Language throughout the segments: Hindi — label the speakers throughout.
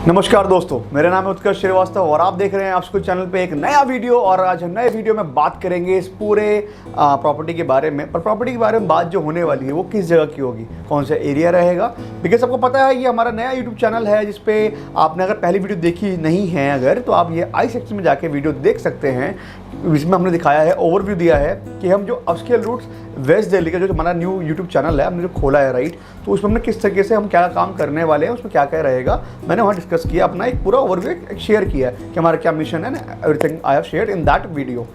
Speaker 1: नमस्कार दोस्तों, मेरा नाम है उत्कर्ष श्रीवास्तव और आप देख रहे हैं आपको चैनल पे एक नया वीडियो। और आज हम नए वीडियो में बात करेंगे इस पूरे प्रॉपर्टी के बारे में। पर प्रॉपर्टी के बारे में बात जो होने वाली है वो किस जगह की होगी, कौन सा एरिया रहेगा। बिकॉज आपको पता है ये हमारा नया यूट्यूब चैनल है जिसपे आपने अगर पहली वीडियो देखी नहीं है अगर तो आप ये आई सेक्शन में जाके वीडियो देख सकते हैं। इसमें हमने दिखाया है, ओवरव्यू दिया है कि हम जो अपस्केल रूट्स वेस्ट दिल्ली का जो हमारा न्यू यूट्यूब चैनल है हमने जो खोला है राइट, तो उसमें हमने किस तरीके से हम क्या काम करने वाले हैं, उसमें क्या क्या रहेगा मैंने वहाँ डिस्कस किया, अपना एक पूरा ओवरव्यू शेयर किया कि हमारा क्या मिशन है ना, everything I have shared in that video.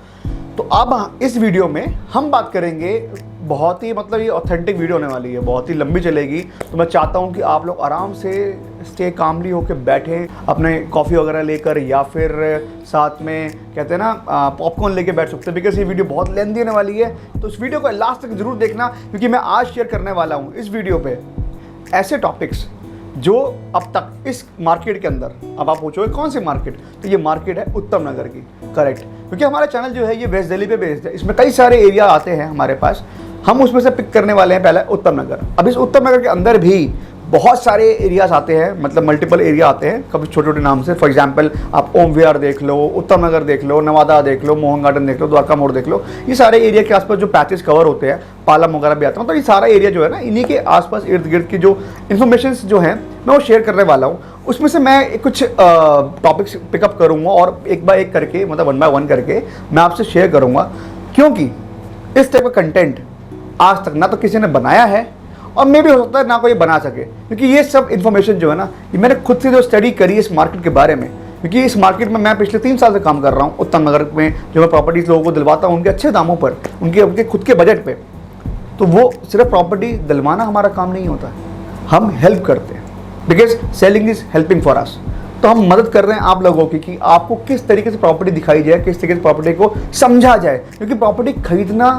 Speaker 1: तो अब इस वीडियो में हम बात करेंगे, बहुत ही मतलब ये ऑथेंटिक वीडियो होने वाली है, बहुत ही लंबी चलेगी। तो मैं चाहता हूँ कि आप लोग आराम से स्टे कामली होकर बैठें, अपने कॉफ़ी वगैरह लेकर या फिर साथ में कहते हैं ना पॉपकॉर्न लेके बैठ सकते हैं। बिकॉज ये वीडियो बहुत लेंथी होने वाली है, तो इस वीडियो को लास्ट तक जरूर देखना, क्योंकि मैं आज शेयर करने वाला हूँ इस वीडियो पे ऐसे टॉपिक्स जो अब तक इस मार्केट के अंदर, अब आप पूछोगे कौन सी मार्केट, तो ये मार्केट है उत्तम नगर की, करेक्ट। क्योंकि हमारा चैनल जो है ये वेस्ट दिल्ली पे बेस्ड है, इसमें कई सारे एरिया आते हैं हमारे पास, हम उसमें से पिक करने वाले हैं पहले उत्तम नगर। अब इस उत्तम नगर के अंदर भी बहुत सारे एरियाज आते हैं, मतलब मल्टीपल एरिया आते हैं कभी छोटे छोटे नाम से। फॉर एग्जांपल आप ओम विहार देख लो, उत्तम नगर देख लो, नवादा देख लो, मोहन गार्डन देख लो, द्वारका मोड़ देख लो। ये सारे एरिया के आसपास जो पैचेस कवर होते हैं, पालम वगैरह भी आता है, तो ये सारा एरिया जो है ना, इन्हीं के आसपास इर्द गिर्द की जो इन्फॉर्मेशन जो है मैं वो शेयर करने वाला हूँ। उसमें से मैं कुछ टॉपिक्स पिकअप करूँगा और एक बाय एक करके, मतलब वन बाय वन करके मैं आपसे शेयर करूँगा, क्योंकि इस टाइप का कंटेंट आज तक ना तो किसी ने बनाया है और मे भी हो सकता है ना कोई बना सके। क्योंकि ये सब इन्फॉर्मेशन जो है ना, ये मैंने खुद से जो स्टडी करी इस मार्केट के बारे में, क्योंकि इस मार्केट में मैं पिछले 3 साल से काम कर रहा हूँ उत्तम नगर में। जो मैं प्रॉपर्टीज लोगों को दिलवाता हूँ उनके अच्छे दामों पर, उनके खुद के बजट पे, तो वो सिर्फ प्रॉपर्टी दिलवाना हमारा काम नहीं होता, हम हेल्प करते हैं। Because selling is helping for us. तो हम मदद कर रहे हैं आप लोगों की कि आपको किस तरीके से प्रॉपर्टी दिखाई जाए, किस तरीके से प्रॉपर्टी को समझा जाए। क्योंकि प्रॉपर्टी खरीदना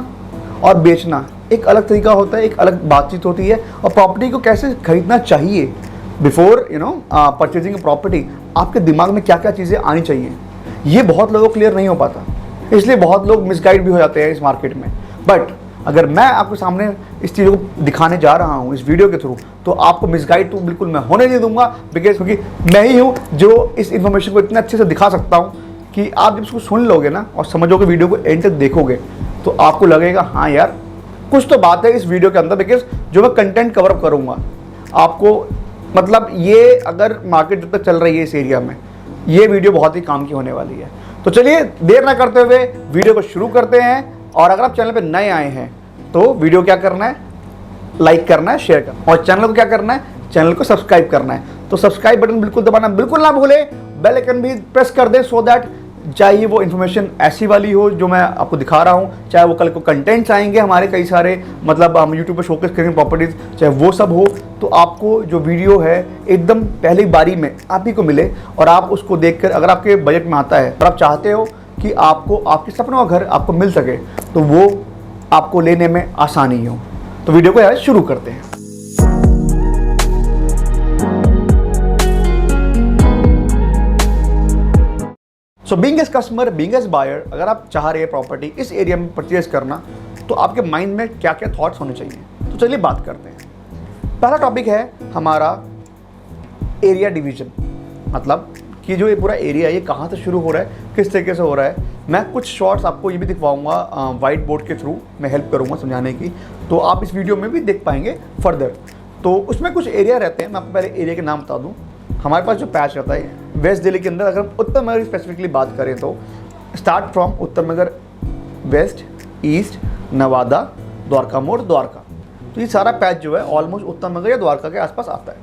Speaker 1: और बेचना एक अलग तरीका होता है, एक अलग बातचीत होती है। और प्रॉपर्टी को कैसे खरीदना चाहिए, बिफोर परचेजिंग प्रॉपर्टी, आपके दिमाग में क्या क्या चीज़ें आनी चाहिए, ये बहुत लोगों को क्लियर नहीं हो पाता, इसलिए बहुत लोग मिसगाइड भी हो जाते हैं इस मार्केट में। बट अगर मैं आपके सामने इस चीज़ों को दिखाने जा रहा हूँ इस वीडियो के थ्रू, तो आपको मिसगाइड तो बिल्कुल मैं होने नहीं दूंगा। बिकॉज क्योंकि मैं ही हूँ जो इस इन्फॉर्मेशन को इतने अच्छे से दिखा सकता हूँ कि आप जब इसको सुन लोगे ना और समझोगे, वीडियो को एंड तक देखोगे, तो आपको लगेगा हाँ यार कुछ तो बात है इस वीडियो के अंदर। बिकॉज जो मैं कंटेंट कवर अप करूँगा आपको, मतलब ये अगर मार्केट जब तक चल रही है इस एरिया में, ये वीडियो बहुत ही काम की होने वाली है। तो चलिए देर ना करते हुए वीडियो को शुरू करते हैं। और अगर आप चैनल पे नए आए हैं तो वीडियो क्या करना है, लाइक करना है, शेयर करना है, और चैनल को क्या करना है, चैनल को सब्सक्राइब करना है। तो सब्सक्राइब बटन बिल्कुल दबाना बिल्कुल ना भूले, बेल आइकन भी प्रेस कर दें, सो दैट चाहे वो इन्फॉर्मेशन ऐसी वाली हो जो मैं आपको दिखा रहा हूँ, चाहे वो कल को कंटेंट्स आएंगे हमारे कई सारे, मतलब हम यूट्यूब पर शोकेस करेंगे प्रॉपर्टीज, चाहे वो सब हो, तो आपको जो वीडियो है एकदम पहली बारी में आप ही को मिले और आप उसको देखकर, अगर आपके बजट में आता है और आप चाहते हो कि आपको आपके सपनों का घर आपको मिल सके, तो वो आपको लेने में आसानी हो। तो वीडियो को यार शुरू करते हैं। So being as customer, being as buyer, अगर आप चाह रहे हैं प्रॉपर्टी इस एरिया में परचेज करना, तो आपके माइंड में क्या क्या थॉट्स होने चाहिए। तो चलिए बात करते हैं। पहला टॉपिक है हमारा एरिया डिवीजन, मतलब कि जो ये पूरा एरिया है ये कहाँ से शुरू हो रहा है, किस तरीके से हो रहा है। मैं कुछ शॉर्ट्स आपको ये भी दिखवाऊंगा वाइट बोर्ड के थ्रू, मैं हेल्प करूँगा समझाने की, तो आप इस वीडियो में भी देख पाएंगे फर्दर। तो उसमें कुछ एरिया रहते हैं, मैं आपको पहले एरिया के नाम बता दूँ। हमारे पास जो पैच रहता है वेस्ट दिल्ली के अंदर, अगर उत्तम नगर स्पेसिफिकली बात करें तो स्टार्ट फ्रॉम उत्तम नगर वेस्ट, ईस्ट, नवादा, द्वारका मोड़, द्वारका, तो ये सारा पैच जो है ऑलमोस्ट उत्तम नगर या द्वारका के आसपास आता है।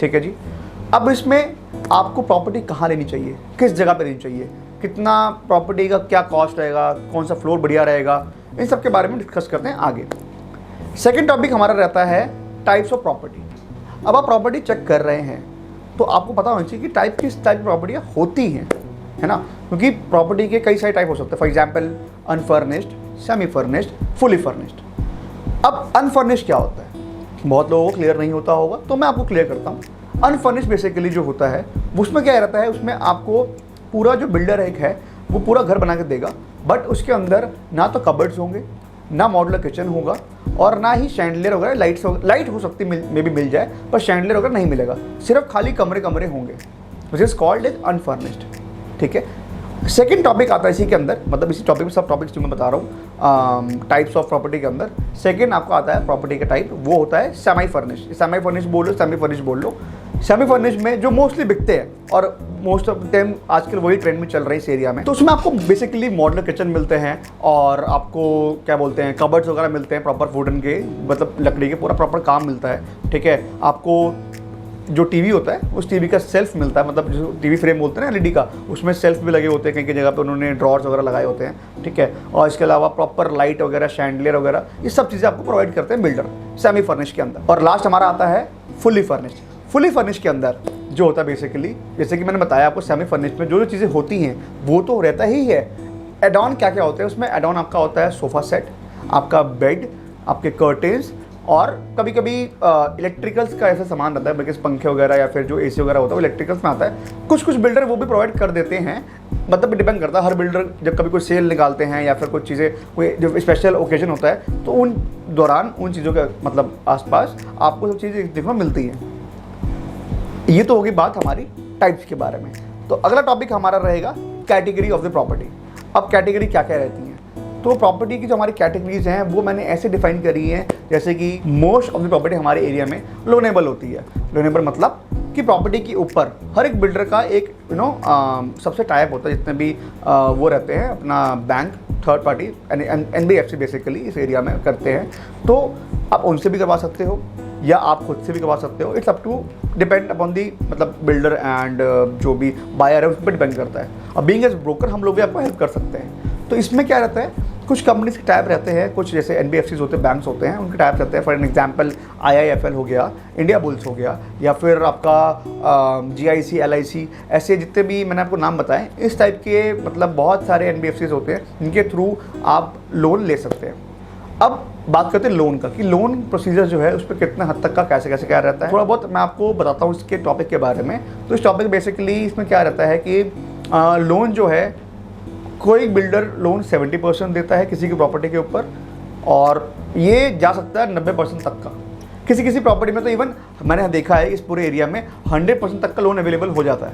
Speaker 1: ठीक है जी। अब इसमें आपको प्रॉपर्टी कहाँ लेनी चाहिए, किस जगह पे लेनी चाहिए, कितना प्रॉपर्टी का क्या कॉस्ट रहेगा, कौन सा फ्लोर बढ़िया रहेगा, इन सब के बारे में डिस्कस करते हैं आगे। सेकेंड टॉपिक हमारा रहता है टाइप्स ऑफ प्रॉपर्टी। अब आप प्रॉपर्टी चेक कर रहे हैं तो आपको पता होना चाहिए कि किस टाइप की प्रॉपर्टियाँ होती हैं, है ना। क्योंकि प्रॉपर्टी के कई सारे टाइप हो सकते हैं। For example unfurnished, semi furnished, fully furnished. अब अनफर्निश्ड क्या होता है, बहुत लोगों को क्लियर नहीं होता होगा, तो मैं आपको क्लियर करता हूँ। अनफर्निश्ड बेसिकली जो होता है उसमें क्या रहता है, उसमें आपको पूरा जो बिल्डर एक है वो पूरा घर बना के देगा, बट उसके अंदर ना तो कबर्ड्स होंगे, ना मॉडुलर किचन होगा, और ना ही शैंडलियर वगैरह, लाइट हो सकती मे भी मिल जाए, पर शैंडलियर वगैरह नहीं मिलेगा, सिर्फ खाली कमरे कमरे होंगे। Which is called is unfurnished. ठीक है, सेकेंड टॉपिक आता है इसी के अंदर, मतलब इसी टॉपिक में सब टॉपिक्स जो मैं बता रहा हूँ टाइप्स ऑफ प्रॉपर्टी के अंदर सेकेंड आपको आता है प्रॉपर्टी का टाइप, वो होता है सेमी फर्निश्ड। सेमी फर्निश्ड बोल लो, सेमी फर्निश्ड बोल लो। सेमी फर्निश्ड में जो मोस्टली बिकते हैं और मोस्ट ऑफ द टाइम आजकल वही ट्रेंड में चल रही है इस एरिया में, तो उसमें आपको बेसिकली मॉडलर किचन मिलते हैं और आपको क्या बोलते हैं कबर्ड्स वगैरह मिलते हैं प्रॉपर वुडन के, मतलब लकड़ी के पूरा प्रॉपर काम मिलता है। ठीक है, आपको जो टीवी होता है उस टीवी का सेल्फ मिलता है, मतलब जो टीवी फ्रेम बोलते हैं ना एलईडी का, उसमें सेल्फ भी लगे होते हैं, कहीं कहीं जगह पे उन्होंने ड्रॉर्स वगैरह लगाए होते हैं। ठीक है, और इसके अलावा प्रॉपर लाइट वगैरह, शैंडलियर वगैरह, ये सब चीज़ें आपको प्रोवाइड करते हैं बिल्डर सेमी फर्निश के अंदर। और लास्ट हमारा आता है फुली फर्निश्ड। फुली फर्निश के अंदर जो होता है बेसिकली, जैसे कि मैंने बताया आपको, सेमी फर्निश में जो जो चीज़ें होती हैं वो तो रहता ही है। एड ऑन क्या क्या होते हैं उसमें? एड ऑन आपका होता है सोफ़ा सेट, आपका बेड, आपके कर्टेंस, और कभी कभी इलेक्ट्रिकल्स का ऐसा सामान रहता है, बिकॉज पंखे वगैरह या फिर जो एसी वगैरह होता है वो इलेक्ट्रिकल्स में आता है। कुछ कुछ बिल्डर वो भी प्रोवाइड कर देते हैं, मतलब डिपेंड करता है। हर बिल्डर जब कभी कोई सेल निकालते हैं या फिर कुछ चीज़ें, कोई जो स्पेशल ओकेजन होता है, तो उन दौरान उन चीज़ों के मतलब आसपास आपको सब चीज़ें देखने को मिलती हैं। ये तो होगी बात हमारी टाइप्स के बारे में। तो अगला टॉपिक हमारा रहेगा कैटेगरी ऑफ द प्रॉपर्टी। अब कैटेगरी क्या क्या रहती हैं? तो प्रॉपर्टी की जो हमारी कैटेगरीज हैं वो मैंने ऐसे डिफाइन करी हैं, जैसे कि मोस्ट ऑफ द प्रॉपर्टी हमारे एरिया में लोनेबल होती है। लोनेबल मतलब कि प्रॉपर्टी के ऊपर हर एक बिल्डर का एक सबसे टाइप होता है, जितने भी वो रहते हैं अपना bank, third party, NBFC basically इस एरिया में करते हैं। तो आप उनसे भी करवा सकते हो या आप खुद से भी करवा सकते हो। It's up to depend upon the मतलब बिल्डर एंड जो भी बायर है उस पर डिपेंड करता है। अब बीइंग एज ब्रोकर हम लोग भी आपको हेल्प कर सकते हैं। तो इसमें क्या रहता है, कुछ कंपनीज के टाइप रहते हैं, कुछ जैसे एनबीएफसीज होते हैं, बैंक्स होते हैं, उनके टाइप रहते हैं। फॉर एन एग्जांपल आईआईएफएल हो गया, इंडिया बुल्स हो गया, या फिर आपका जीआईसी, एलआईसी, ऐसे जितने भी मैंने आपको नाम बताए, इस टाइप के मतलब बहुत सारे एनबीएफसीज होते हैं जिनके थ्रू आप लोन ले सकते हैं। अब बात करते हैं लोन का, कि लोन प्रोसीजर जो है उस पर कितना हद तक का कैसे कैसे क्या रहता है, थोड़ा बहुत मैं आपको बताता हूँ इसके टॉपिक के बारे में। तो इस टॉपिक बेसिकली इसमें क्या रहता है कि लोन जो है, कोई बिल्डर लोन 70% देता है किसी की प्रॉपर्टी के ऊपर, और ये जा सकता है 90% तक का। किसी किसी प्रॉपर्टी में तो इवन मैंने देखा है इस पूरे एरिया में 100% तक का लोन अवेलेबल हो जाता है।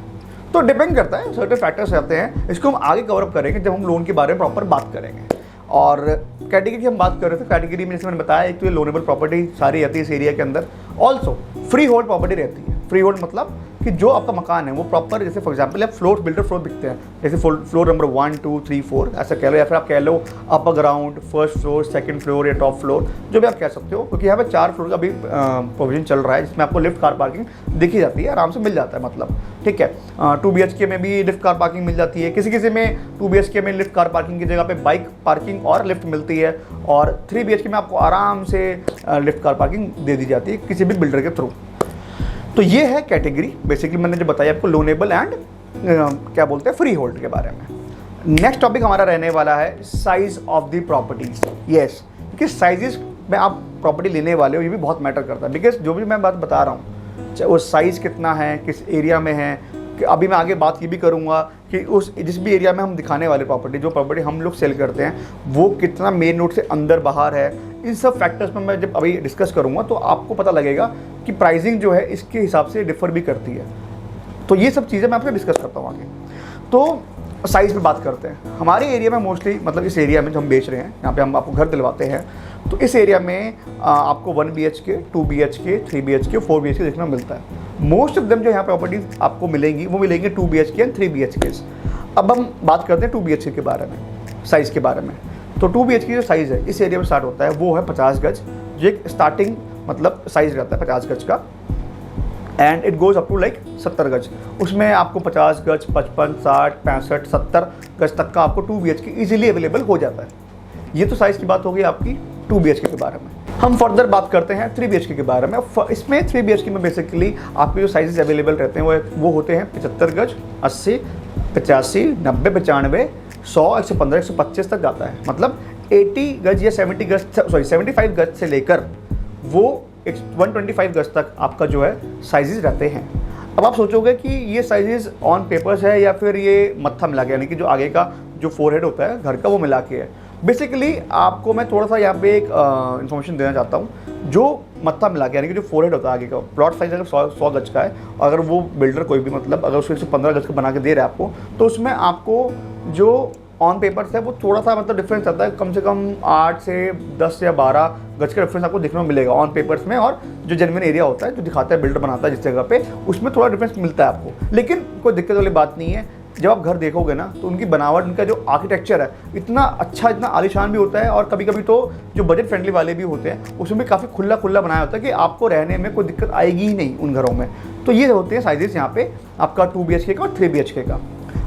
Speaker 1: तो डिपेंड करता है, सर्टेन फैक्टर्स रहते हैं। इसको हम आगे कवर अप करेंगे जब हम लोन के बारे में प्रॉपर बात करेंगे। और कैटेगरी की हम बात कर रहे थे, कैटेगरी में जैसे मैंने बताया, एक तो ये लोनेबल प्रॉपर्टी सारी रहती है इस एरिया के अंदर। ऑल्सो फ्री होल्ड प्रॉपर्टी रहती है। फ्री होल्ड मतलब कि जो आपका मकान है वो प्रॉपर, जैसे फॉर एग्जांपल आप फ्लोर, बिल्डर फ्लोर बिकते हैं, जैसे फ्लोर नंबर 1 2 3 4 ऐसा कह लो, या फिर आप कह लो upper ground, first floor, second floor या टॉप फ्लोर, जो भी आप कह सकते हो, क्योंकि यहाँ पे 4 फ्लोर का भी प्रोविजन चल रहा है, जिसमें आपको लिफ्ट कार पार्किंग दिखी जाती है, आराम से मिल जाता है मतलब। ठीक है, 2 BHK में भी लिफ्ट कार पार्किंग मिल जाती है, किसी किसी में 2 BHK में लिफ्ट कार पार्किंग की जगह पे बाइक पार्किंग और लिफ्ट मिलती है, और 3 BHK में आपको आराम से लिफ्ट कार पार्किंग दे दी जाती है किसी भी बिल्डर के थ्रू। तो ये है कैटेगरी बेसिकली मैंने जो बताया आपको, लोनेबल एंड क्या बोलते हैं फ्री होल्ड के बारे में। नेक्स्ट टॉपिक हमारा रहने वाला है size of the properties. Yes, क्योंकि साइजेस में आप प्रॉपर्टी लेने वाले हो ये भी बहुत मैटर करता है, बिकॉज जो भी मैं बात बता रहा हूँ, चाहे वो साइज़ कितना है, किस एरिया में है, कि अभी मैं आगे बात ये भी करूँगा कि उस जिस भी एरिया में हम दिखाने वाले प्रॉपर्टी, जो प्रॉपर्टी हम लोग सेल करते हैं, वो कितना मेन रोड से अंदर बाहर है, इन सब फैक्टर्स में मैं जब अभी डिस्कस करूँगा तो आपको पता लगेगा कि प्राइसिंग जो है इसके हिसाब से डिफर भी करती है। तो ये सब चीज़ें मैं आपसे डिस्कस करता हूँ आगे। तो साइज़ पे बात करते हैं। हमारे एरिया में मोस्टली, मतलब इस एरिया में जो हम बेच रहे हैं, यहाँ पे हम आपको घर दिलवाते हैं, तो इस एरिया में आपको 1 BHK, 2 BHK, 3 BHK, 4 BHK देखने को मिलता है। मोस्ट ऑफ देम जो यहाँ प्रॉपर्टीज आपको मिलेंगी वो मिलेंगे 2 BHK एंड 3 BHK। अब हम बात करते हैं 2 BHK के बारे में, साइज़ के बारे में। तो 2 BHK जो साइज़ है इस एरिया में स्टार्ट होता है वो है 50 गज, जो एक स्टार्टिंग मतलब साइज़ रहता है 50 गज का, and it goes up to like 70 गज। उसमें आपको 50 गज, 55, 60, 65, 70 गज तक का आपको 2 BHK ईजिली अवेलेबल हो जाता है। ये तो साइज़ की बात हो गई आपकी 2 BHK के बारे में। हम फर्दर बात करते हैं 3 BHK के बारे में। इसमें 3 BHK में बेसिकली आपके जो साइजेस अवेलेबल रहते हैं वो होते हैं 75 गज, 80, 85, 90, 95, 100, 115, 125 तक जाता है। मतलब 80 गज या 70 गज, सॉरी 75 गज से लेकर वो 125 गज तक आपका जो है साइजेस रहते हैं। अब आप सोचोगे कि ये साइजेस ऑन पेपर्स है या फिर ये मत्था मिला के, यानी कि जो आगे का जो फोरहेड होता है घर का वो मिला के है। बेसिकली आपको मैं थोड़ा सा यहाँ पे एक इन्फॉर्मेशन देना चाहता हूँ। जो मत्था मिला के, यानी कि जो फोरहेड होता है आगे का, प्लॉट साइज अगर 100 गज का है, अगर वो बिल्डर कोई भी मतलब अगर उसको 15 गज का बना के दे रहा है आपको, तो उसमें आपको जो ऑन पेपर्स है वो थोड़ा सा मतलब डिफरेंस आता है, कम से कम 8 से 10 या 12 गज का डिफरेंस आपको देखने को मिलेगा ऑन पेपर्स में, और जो जेन्युइन एरिया होता है जो दिखाता है बिल्डर बनाता है जिस जगह पे, उसमें थोड़ा डिफरेंस मिलता है आपको। लेकिन कोई दिक्कत वाली बात नहीं है, जब आप घर देखोगे ना तो उनकी बनावट, उनका जो आर्किटेक्चर है इतना अच्छा, इतना आलीशान भी होता है, और कभी कभी तो जो बजट फ्रेंडली वाले भी होते हैं उसमें भी काफ़ी खुला खुला बनाया होता है कि आपको रहने में कोई दिक्कत आएगी ही नहीं उन घरों में। तो ये होते हैं साइजेस यहाँ पे आपका 2 BHK का और 3 BHK का।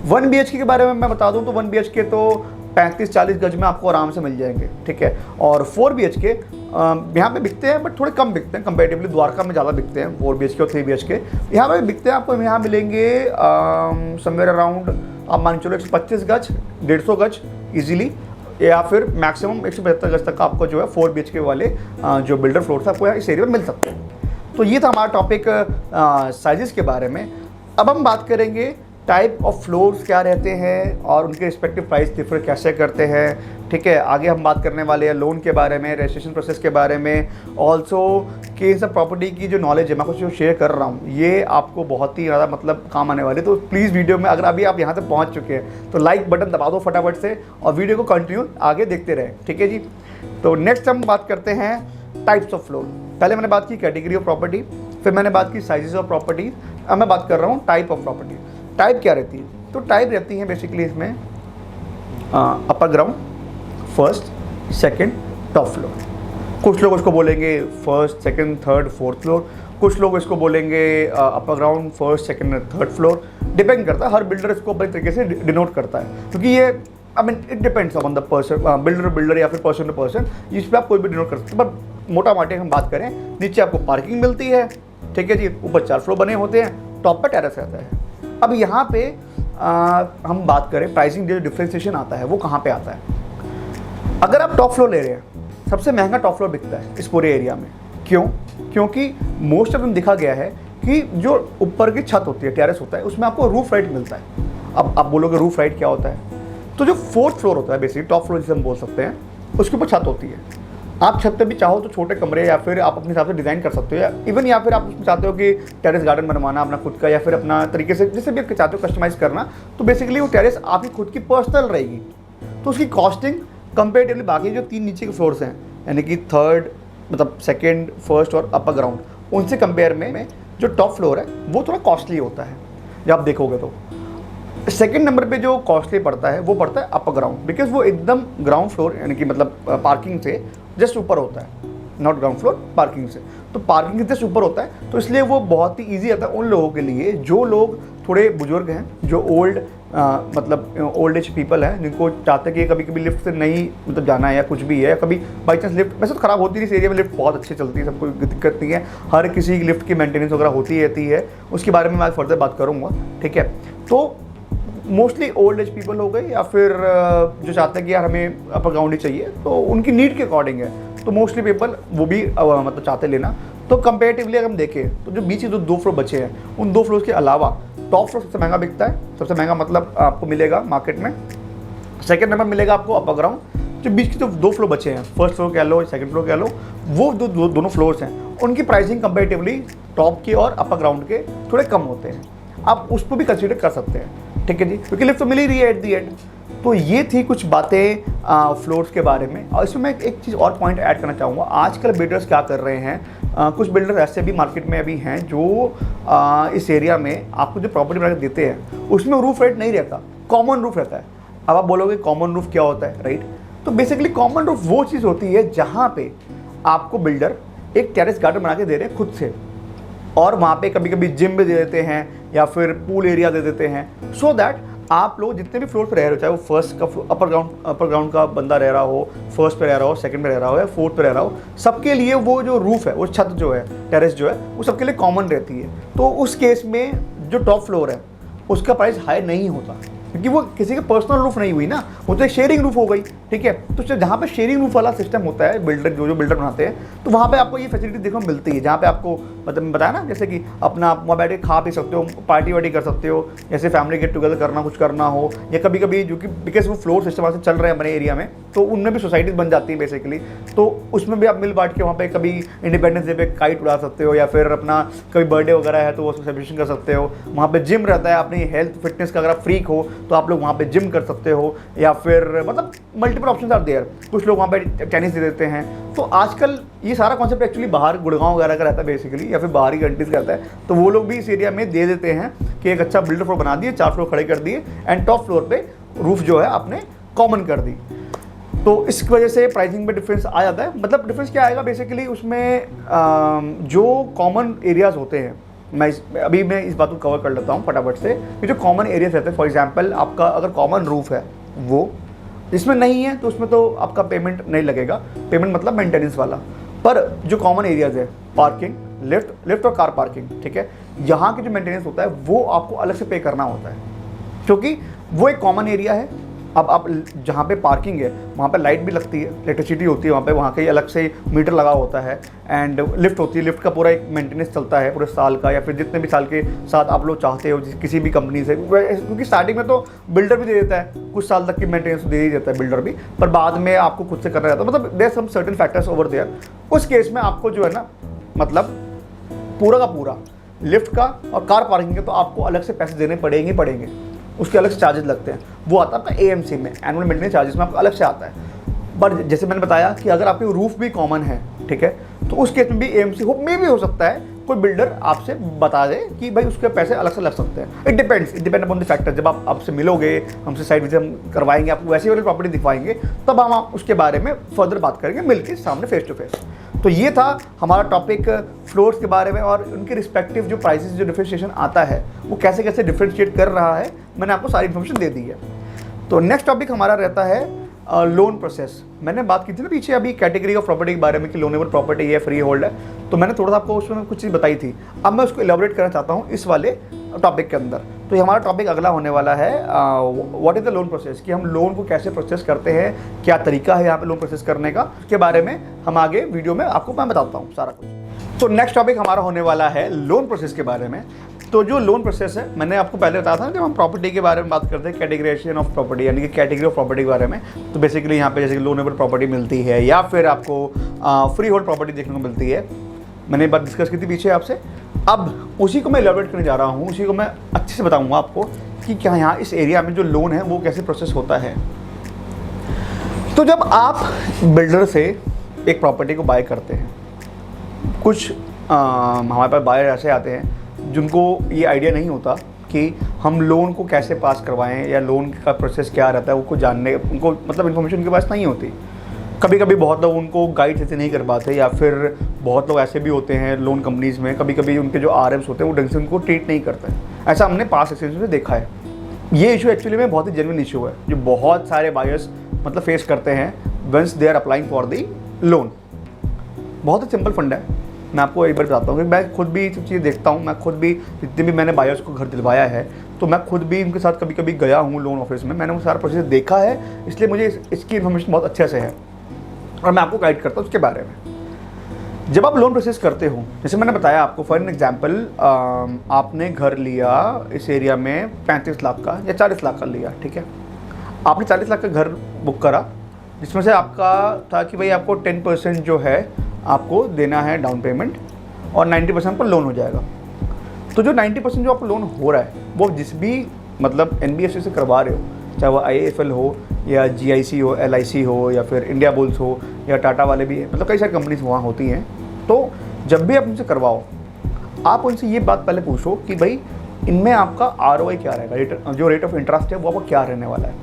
Speaker 1: 1 BHK के बारे में मैं बता दूं तो 1 BHK तो 35-40 गज में आपको आराम से मिल जाएंगे, ठीक है। और 4 BHK यहाँ पे बिकते हैं बट थोड़े कम बिकते हैं कंपेरेटिवली, द्वारका में ज़्यादा बिकते हैं 4 BHK और 3 BHK। यहाँ पे बिकते हैं, आपको यहाँ मिलेंगे समवेयर अराउंड आप मान चलो 125 गज, 150 गज ईजिली, या फिर मैक्सिमम 175 गज तक आपको जो है 4 BHK वाले जो बिल्डर फ्लोर था आपको इस एरिया में मिल सकते हैं। तो ये था हमारा टॉपिक साइजेस के बारे में। अब हम बात करेंगे टाइप ऑफ फ्लोर्स क्या रहते हैं और उनके रिस्पेक्टिव प्राइस डिफर कैसे करते हैं, ठीक है। आगे हम बात करने वाले हैं लोन के बारे में, रजिस्ट्रेशन प्रोसेस के बारे में, ऑल्सो कि इन सब प्रॉपर्टी की जो नॉलेज है मैं कुछ जो शेयर कर रहा हूँ ये आपको बहुत ही ज़्यादा मतलब काम आने वाली है। तो प्लीज़ वीडियो में अगर अभी आप यहाँ तक पहुँच चुके हैं तो लाइक बटन दबा दो फटाफट से और वीडियो को कंटिन्यू आगे देखते रहें, ठीक है जी। तो नेक्स्ट हम बात करते हैं टाइप्स ऑफ फ्लोर। पहले मैंने बात की कैटेगरी ऑफ प्रॉपर्टी, फिर मैंने बात की साइजेस ऑफ प्रॉपर्टी, अब मैं बात कर रहा हूँ टाइप ऑफ प्रॉपर्टी। टाइप क्या रहती है? तो टाइप रहती है बेसिकली इसमें अपर ground, first, second, top floor. कुछ लोग उसको बोलेंगे first, second, third, fourth floor, कुछ लोग इसको बोलेंगे अपर ground, first, second, third floor. Depend करता है, हर बिल्डर इसको अपने तरीके से डिनोट करता है, क्योंकि ये I mean it depends on the person, builder या फिर पर्सन टू पर्सन, इस पर आप कोई भी डिनोट कर सकते हैं। पर मोटा माटे हम बात करें, नीचे आपको पार्किंग मिलती है, ठीक है जी, ऊपर 4 फ्लोर बने होते हैं, टॉप पर टेरेस रहता है। अब यहाँ पे हम बात करें प्राइसिंग जो डिफ्रेंसिएशन आता है वो कहाँ पे आता है। अगर आप टॉप फ्लोर ले रहे हैं, सबसे महंगा टॉप फ्लोर बिकता है इस पूरे एरिया में। क्यों? क्योंकि मोस्ट ऑफ देखा गया है कि जो ऊपर की छत होती है, टेरेस होता है, उसमें आपको रूफ राइट मिलता है। अब आप बोलोगे रूफ राइट क्या होता है? तो जो 4th फ्लोर होता है बेसिकली, टॉप फ्लोर जिसे हम बोल सकते हैं, उसके ऊपर छत होती है। आप छत पे भी चाहो तो छोटे कमरे या फिर आप अपने हिसाब से डिज़ाइन कर सकते हो, या इवन या फिर आप उसमें चाहते हो कि टेरेस गार्डन बनवाना अपना खुद का, या फिर अपना तरीके से जैसे भी आप चाहते हो कस्टमाइज़ करना, तो बेसिकली वो टेरेस आपकी खुद की पर्सनल रहेगी। तो उसकी कॉस्टिंग कंपेरेटिवली बाकी जो 3 नीचे के फ्लोर्स हैं, यानी कि थर्ड मतलब सेकेंड, फर्स्ट और अपर ग्राउंड, उनसे कंपेयर में जो टॉप फ्लोर है वो थोड़ा कॉस्टली होता है। जब आप देखोगे तो सेकंड नंबर पे जो कॉस्टली पड़ता है वो पड़ता है अपर ग्राउंड, बिकॉज वो एकदम ग्राउंड फ्लोर यानी कि मतलब पार्किंग से जस्ट ऊपर होता है, नॉट ग्राउंड फ्लोर, पार्किंग से। तो पार्किंग से जस्ट ऊपर होता है, तो इसलिए वो बहुत ही ईजी आता है उन लोगों के लिए जो लोग थोड़े बुजुर्ग हैं, जो ओल्ड मतलब ओल्ड एज पीपल हैं, जिनको चाहते हैं कि कभी कभी लिफ्ट से नहीं मतलब जाना है या कुछ भी है, कभी बाई चांस लिफ्ट वैसे तो ख़राब होती है इस एरिया में, लिफ्ट बहुत अच्छी चलती है, सब कोई दिक्कत नहीं है, हर किसी की लिफ्ट की मेंटेनेंस वगैरह होती रहती है, उसके बारे में मैं फर्दर बात करूँगा, ठीक है। तो मोस्टली ओल्ड एज पीपल हो गए या फिर जो चाहते हैं कि यार हमें अपर ग्राउंड ही चाहिए, तो उनकी नीड के अकॉर्डिंग है, तो मोस्टली पीपल वो भी मतलब चाहते लेना। तो कंपेरेटिवली अगर हम देखें तो जो बीच के जो 2 फ्लोर बचे हैं, उन 2 फ्लोर के अलावा टॉप फ्लोर सबसे महंगा बिकता है। सबसे महंगा मतलब आपको मिलेगा मार्केट में, सेकंड नंबर मिलेगा आपको अपर ग्राउंड। जो बीच के जो 2 फ्लोर बचे हैं, फर्स्ट फ्लोर कह लो, सेकंड फ्लोर कह लो, वो दोनों फ्लोर्स हैं, उनकी प्राइसिंग कंपेरेटिवली टॉप के और अपर ग्राउंड के थोड़े कम होते हैं। आप उसको भी कंसीडर कर सकते हैं, ठीक है जी, क्योंकि लिफ्ट तो मिल ही रही है एट दी एंड। तो ये थी कुछ बातें फ्लोर्स के बारे में। और इसमें मैं एक चीज़ और पॉइंट ऐड करना चाहूँगा, आजकल बिल्डर्स क्या कर रहे हैं, कुछ बिल्डर्स ऐसे भी मार्केट में अभी हैं जो इस एरिया में आपको जो प्रॉपर्टी बना के देते हैं उसमें रूफ रेट नहीं रहता, कॉमन रूफ रहता है। अब आप बोलोगे कॉमन रूफ क्या होता है, राइट? तो बेसिकली कॉमन रूफ वो चीज़ होती है जहाँ पे आपको बिल्डर एक टेरेस गार्डन बना के दे रहे हैं खुद से, और वहाँ पे कभी कभी जिम भी दे देते हैं या फिर पूल एरिया दे देते हैं, सो दैट आप लोग जितने भी फ्लोर पे रह रहे हो, चाहे वो फर्स्ट का अपर ग्राउंड का बंदा रह रहा हो, फर्स्ट पे रह रहा हो, सेकंड पे रह रहा हो या फोर्थ पे रह रहा हो, सबके लिए वो जो रूफ है, वो छत जो है, टेरेस जो है, वो सबके लिए कॉमन रहती है। तो उस केस में जो टॉप फ्लोर है उसका प्राइस हाई नहीं होता, क्योंकि वो किसी का पर्सनल रूफ नहीं हुई ना, वो तो एक शेयरिंग रूफ हो गई। ठीक है। तो जहाँ पे शेयरिंग रूफ वाला सिस्टम होता है, बिल्डर जो बिल्डर बनाते हैं, तो वहाँ पे आपको ये फैसिलिटी देखने को मिलती है, जहाँ पे आपको मतलब बताया ना, जैसे कि अपना आप वहाँ बैठ के खा पी सकते हो, पार्टी वार्टी कर सकते हो, जैसे फैमिली गेट टुगेदर करना, कुछ करना हो, या कभी कभी जो कि बिकॉज वो फ्लोर सिस्टम वहाँ से चल रहे हैं अपने एरिया में, तो उनमें भी सोसाइटीज बन जाती है बेसिकली, तो उसमें भी आप मिल बांट के वहाँ पे कभी इंडिपेंडेंस डे पे काइट उड़ा सकते हो, या फिर अपना कभी बर्थडे वगैरह है तो वो सेलिब्रेशन कर सकते हो। वहाँ पे जिम रहता है, अपनी हेल्थ फिटनेस का अगर आप फ्रीक हो तो आप लोग वहाँ पे जिम कर सकते हो, या फिर मतलब मल्टीपल ऑप्शन आर देयर। कुछ लोग वहाँ पे टेनिस दे देते हैं। तो आजकल ये सारा कॉन्सेप्ट एक्चुअली बाहर गुड़गांव वगैरह का रहता है बेसिकली, या फिर बाहरी कंट्रीज का रहता है, तो वो लोग भी इस एरिया में दे देते हैं कि एक अच्छा बिल्डर फ्लोर बना दिए, 4 फ्लोर खड़े कर दिए, एंड टॉप फ्लोर पे रूफ जो है आपने कॉमन कर दी। तो इस वजह से प्राइसिंग में डिफरेंस आ जाता है। मतलब डिफरेंस क्या आएगा बेसिकली उसमें, जो कॉमन एरियाज होते हैं, मैं इस बात को कवर कर लेता हूँ फटाफट से। ये जो कॉमन एरियाज रहते हैं, फॉर एग्जांपल आपका अगर कॉमन रूफ है, वो इसमें नहीं है तो उसमें तो आपका पेमेंट नहीं लगेगा, पेमेंट मतलब मेंटेनेंस वाला। पर जो कॉमन एरियाज है, पार्किंग, लिफ्ट और कार पार्किंग, ठीक है, यहाँ की जो मेंटेनेंस होता है वो आपको अलग से पे करना होता है, क्योंकि वो एक कॉमन एरिया है। अब आप जहाँ पे पार्किंग है वहाँ पे लाइट भी लगती है, इलेक्ट्रिसिटी होती है वहाँ पे, वहाँ का ही अलग से मीटर लगा होता है, एंड लिफ्ट होती है, लिफ्ट का पूरा एक मेंटेनेंस चलता है पूरे साल का, या फिर जितने भी साल के साथ आप लोग चाहते हो किसी भी कंपनी से, क्योंकि स्टार्टिंग में तो बिल्डर भी दे देता है, कुछ साल तक की मेंटेनेंस दे ही देता है बिल्डर भी, पर बाद में आपको खुद से करना रहता है। मतलब there some certain factors over there. उस केस में आपको जो है ना, मतलब पूरा का पूरा लिफ्ट का और कार पार्किंग के तो आपको अलग से पैसे देने पड़ेंगे, उसके अलग से चार्जेस लगते हैं। वो आता है आपका एएमसी में, एनुअल मेंटेनेंस चार्जेस में आपको अलग से आता है। पर जैसे मैंने बताया कि अगर आपकी रूफ भी कॉमन है, ठीक है, तो उस केस में भी एएमसी में भी हो सकता है कोई बिल्डर आपसे बता दे कि भाई उसके पैसे अलग से लग सकते हैं। It depend upon the factor. जब आप आपसे मिलोगे, हमसे साइट विजिट हम करवाएंगे, आपको वैसी वाली प्रॉपर्टी दिखवाएंगे, तब हम आप उसके बारे में फर्दर बात करेंगे मिलकर सामने फेस टू फेस। तो ये था हमारा टॉपिक फ्लोर्स के बारे में, और उनके रिस्पेक्टिव जो प्राइसेस, जो डिफरेंशिएशन आता है वो कैसे कैसे डिफरेंशिएट कर रहा है, मैंने आपको सारी इन्फॉर्मेशन दे दी है। तो नेक्स्ट टॉपिक हमारा रहता है लोन प्रोसेस। मैंने बात की थी ना पीछे अभी कैटेगरी ऑफ प्रॉपर्टी के बारे में कि लोनेबल प्रॉपर्टी है, फ्री होल्ड है, तो मैंने थोड़ा सा आपको उसमें कुछ चीज़ बताई थी। अब मैं उसको एलाबोरेट करना चाहता हूँ इस वाले टॉपिक के अंदर। तो ये हमारा टॉपिक अगला होने वाला है what is the loan process, कि हम लोन को कैसे प्रोसेस करते हैं, क्या तरीका है यहाँ पे लोन प्रोसेस करने का, उसके बारे में हम आगे वीडियो में आपको मैं बताता हूँ सारा कुछ। तो नेक्स्ट टॉपिक हमारा होने वाला है लोन प्रोसेस के बारे में। तो जो लोन प्रोसेस है, मैंने आपको पहले बताया था ना, जब हम प्रॉपर्टी के बारे में बात करते हैं, कैटेगराइजेशन ऑफ प्रॉपर्टी यानी कि कैटेगरी ऑफ प्रॉपर्टी के बारे में, तो बेसिकली यहाँ पे जैसे कि लोनेबल प्रॉपर्टी मिलती है, या फिर आपको फ्री होल्ड प्रॉपर्टी देखने को मिलती है। मैंने ये बात डिस्कस की थी पीछे आपसे। अब उसी को मैं एलाबोरेट करने जा रहा हूँ, उसी को मैं अच्छे से बताऊँगा आपको कि क्या यहाँ इस एरिया में जो लोन है वो कैसे प्रोसेस होता है। तो जब आप बिल्डर से एक प्रॉपर्टी को बाय करते हैं, कुछ हमारे पास बायर ऐसे आते हैं जिनको ये आइडिया नहीं होता कि हम लोन को कैसे पास करवाएं, या लोन का प्रोसेस क्या रहता है, उनको जानने, उनको मतलब इन्फॉर्मेशन उनके पास नहीं होती। कभी कभी बहुत लोग उनको गाइड से नहीं कर पाते, या फिर बहुत लोग ऐसे भी होते हैं लोन कंपनीज़ में, कभी कभी उनके जो आरएम्स होते हैं वो ढंग से उनको ट्रीट नहीं करते हैं। ऐसा हमने पास एक्सपीरियंस में देखा है। ये इशू एक्चुअली में बहुत ही जेन्युइन इशू है, जो बहुत सारे बायर्स मतलब फेस करते हैं once they are applying for the loan. बहुत ही सिंपल फंड है। मैं आपको एक बार बताता हूँ कि मैं खुद भी सब चीज़ें देखता हूँ। मैं खुद भी जितने भी मैंने बायर्स को घर दिलवाया है, तो मैं खुद भी उनके साथ कभी कभी गया हूँ लोन ऑफिस में, मैंने वो सारा प्रोसेस देखा है, इसलिए मुझे इसकी इन्फॉर्मेशन बहुत अच्छे से है और मैं आपको गाइड करता हूँ उसके बारे में। जब आप लोन प्रोसेस करते हो, जैसे मैंने बताया आपको, फॉर एन एग्जाम्पल आपने घर लिया इस एरिया में 35 लाख का या 40 लाख का लिया, ठीक है। आपने 40 लाख का घर बुक करा, जिसमें से आपका था कि भाई आपको 10% जो है आपको देना है डाउन पेमेंट, और 90% पर लोन हो जाएगा। तो जो 90% जो आपको लोन हो रहा है वो जिस भी मतलब NBFC से करवा रहे हो, चाहे वो IIFL हो या GIC हो, LIC हो, या फिर इंडिया बुल्स हो, या टाटा वाले भी हैं, मतलब कई सारी कंपनीज वहाँ होती हैं। तो जब भी आप उनसे करवाओ, आप उनसे ये बात पहले पूछो कि भाई इनमें आपका ROI क्या रहेगा, जो रेट ऑफ इंटरेस्ट है वो आपको क्या रहने वाला है।